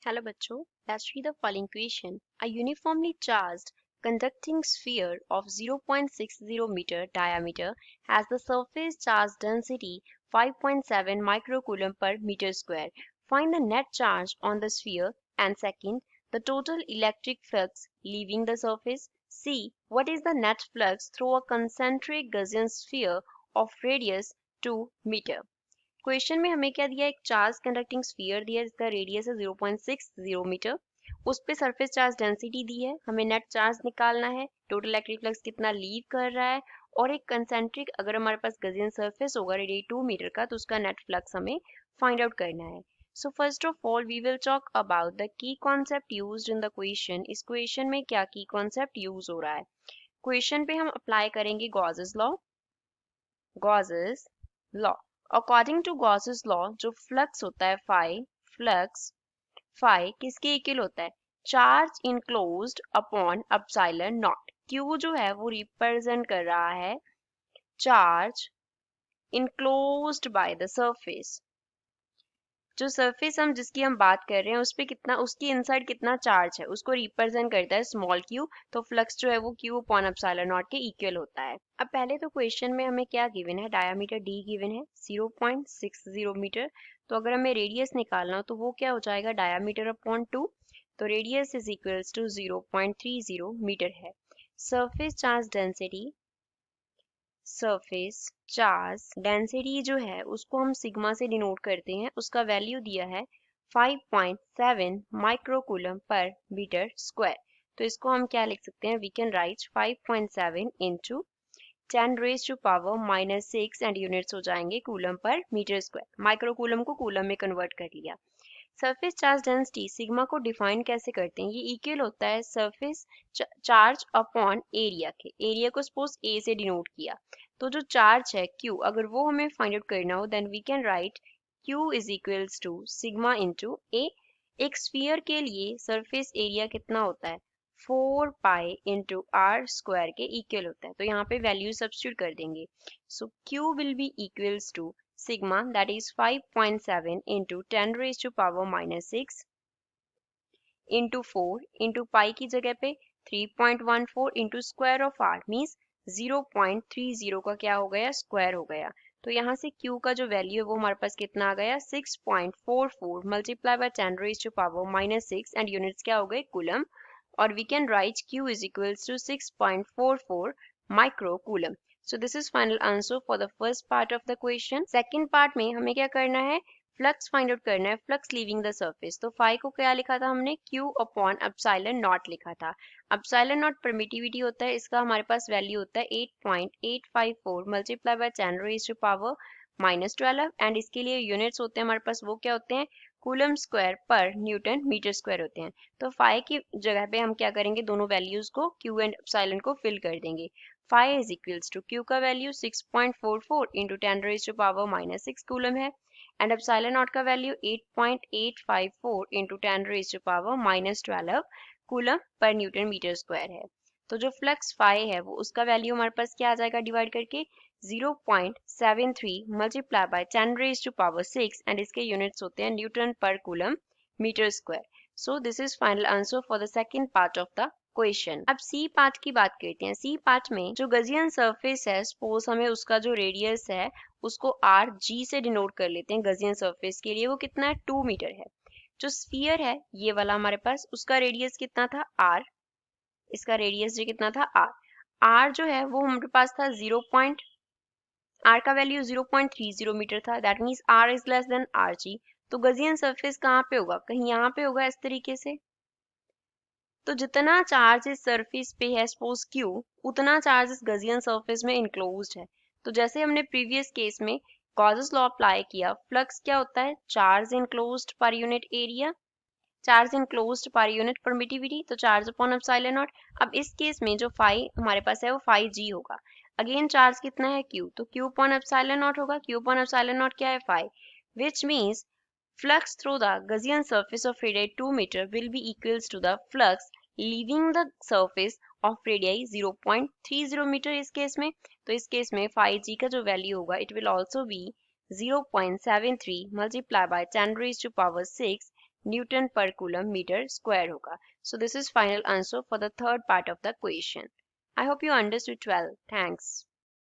Hello बच्चों, let's read the following question. A uniformly charged conducting sphere of 0.60 meter diameter has the surface charge density 5.7 microcoulomb per meter square. Find the net charge on the sphere and second, the total electric flux leaving the surface. C. What is the net flux through a concentric Gaussian sphere of radius 2 meter? Question में हमें क्या दिया, एक charge conducting sphere दिया जिसका radius है 0.60 metre, उस पे सरफेस चार्ज डेंसिटी दी है, हमें नेट चार्ज निकालना है, टोटल इलेक्ट्रिक फ्लक्स कितना लीव कर रहा है और एक कंसेंट्रिक अगर हमारे पास गॉसियन सरफेस होगा रेडियस 2 मीटर का तो उसका नेट फ्लक्स हमें फाइंड आउट करना है. So first of all we will talk about the key concept used in the question. इस क्वेश्चन में क्या की कॉन्सेप्ट यूज हो रहा है. क्वेश्चन पे हम अप्लाई करेंगे Gauss's law. Gauss's law, according to Gauss's law जो फ्लक्स होता है फ्लक्स फाई किसके इक्वल होता है, charge enclosed upon epsilon naught. Q जो है वो रिप्रेजेंट कर रहा है charge enclosed by the surface. जो सरफेस जिसकी हम बात कर रहे हैं उस पे कितना, उसकी इनसाइड कितना चार्ज है उसको रिप्रेजेंट करता है स्मॉल क्यू. तो फ्लक्स जो है वो क्यू अपॉन एप्सिलॉन नॉट के इक्वल होता है. अब पहले तो क्वेश्चन में हमें क्या गिवन है, डायमीटर डी गिवन है 0.60 मीटर. तो अगर हमें रेडियस निकालना हो तो वो क्या हो जाएगा, डायमीटर अपॉन 2. तो radius is equals to 0.30 metre है. Surface charge density, surface charge density जो है उसको हम सिग्मा से डिनोट करते हैं, उसका वैल्यू दिया है 5.7 माइक्रोकूलम पर मीटर स्क्वायर. तो इसको हम क्या लिख सकते हैं, we can write 5.7 into 10 raise to power -6 and units हो जाएंगे coulomb per metre square. Microcoulomb को कूलम में कन्वर्ट कर लिया. सरफेस चार्ज डेंसिटी सिग्मा को डिफाइन कैसे करते हैं, ये इक्वल होता है सरफेस चार्ज अपॉन एरिया के. एरिया को सपोज ए से डिनोट किया, तो जो चार्ज है Q अगर वो हमें फाइंड आउट करना हो then we can write Q is equals to sigma into A. एक स्फीयर के लिए सरफेस एरिया कितना होता है, 4 पाई इंटू आर स्क्वायर के इक्वल होता है. तो यहाँ पे वैल्यू सब्स्टिट्यूट कर देंगे. So Q will be equals to sigma that is 5.7 into 10 raised to power -6 into 4 into pi की जगह पे 3.14 into square of r means 0.30 का क्या हो गया, स्क्वायर हो गया. तो यहाँ से Q का जो वैल्यू है वो हमारे पास कितना आ गया, 6.44 multiply by 10 raise to power -6 and units क्या हो गए, कूलम. और we can write Q is equals to 6.44 micro coulomb. So this is final answer for the first part of the question. Second part में हमें क्या करना है, flux find out करना है, फ्लक्स लीविंग द सरफेस. तो phi को क्या लिखा था हमने, Q अपॉन एप्सिलॉन नॉट लिखा था. एप्सिलॉन नॉट परमिटिविटी होता है, इसका हमारे पास वैल्यू होता है 8.854 multiply by 10 raise to power -12 and इसके लिए यूनिट्स होते हैं हमारे पास, वो क्या होते हैं, कूलम स्क्वायर पर न्यूटन मीटर स्क्वायर होते हैं. तो फाई की जगह पे हम क्या करेंगे, दोनों वैल्यूज को Q एंड एप्सिलॉन को फिल कर देंगे. phi is equals to Q का value 6.44 into 10 raised to power -6 coulomb है एंड एप्सिलॉन नॉट का value 8.854 into 10 raised to power -12 coulomb per newton metre square है. तो जो फ्लक्स फाई है वो उसका वैल्यू हमारे पास क्या आ जाएगा, डिवाइड करके 0.73 multiply by 10 raised to power 6 and इसके यूनिट्स होते हैं newton per coulomb metre square. So this is final answer for the second part of the question. अब सी पार्ट की बात करते हैं. सी पार्ट में जो गॉसियन सरफेस है, सपोज हमें उसका जो रेडियस है उसको आर जी से डिनोट कर लेते हैं. गॉसियन सरफेस के लिए वो कितना है, 2 मीटर है. जो स्फीयर है ये वाला हमारे पास, उसका रेडियस कितना था, आर. इसका रेडियस जो कितना था, आर. आर जो है वो हमारे पास था आर का वैल्यू 0.30 मीटर था. That means R is less than R G. तो गॉसियन सरफेस कहाँ पे होगा, कहीं यहाँ पे होगा इस तरीके से. तो जितना चार्ज इस सरफेस पे है सपोज Q, उतना चार्ज इस गॉसियन सरफेस में इनक्लोज्ड है. तो जैसे हमने प्रीवियस केस में गॉसेस लॉ अप्लाई किया, फ्लक्स क्या होता है, charge enclosed per unit area, charge enclosed per unit permittivity, तो चार्ज अपॉन एप्सिलॉन नॉट. अब इस केस में जो फाई हमारे पास है वो फाई जी होगा. अगेन चार्ज कितना है Q, तो Q अपॉन एप्सिलॉन नॉट होगा. Q अपॉन एप्सिलॉन नॉट क्या है, phi, which means flux through the Gaussian surface of radii 2 meter will be equals to the flux leaving the surface of radii 0.30 meter इस case में. तो इस case में phi g का जो value होगा it will also be 0.73 multiplied by 10 raised to power 6 Newton per coulomb metre square होगा. So this is final answer for the third part of the question. I hope you understood well. Thanks.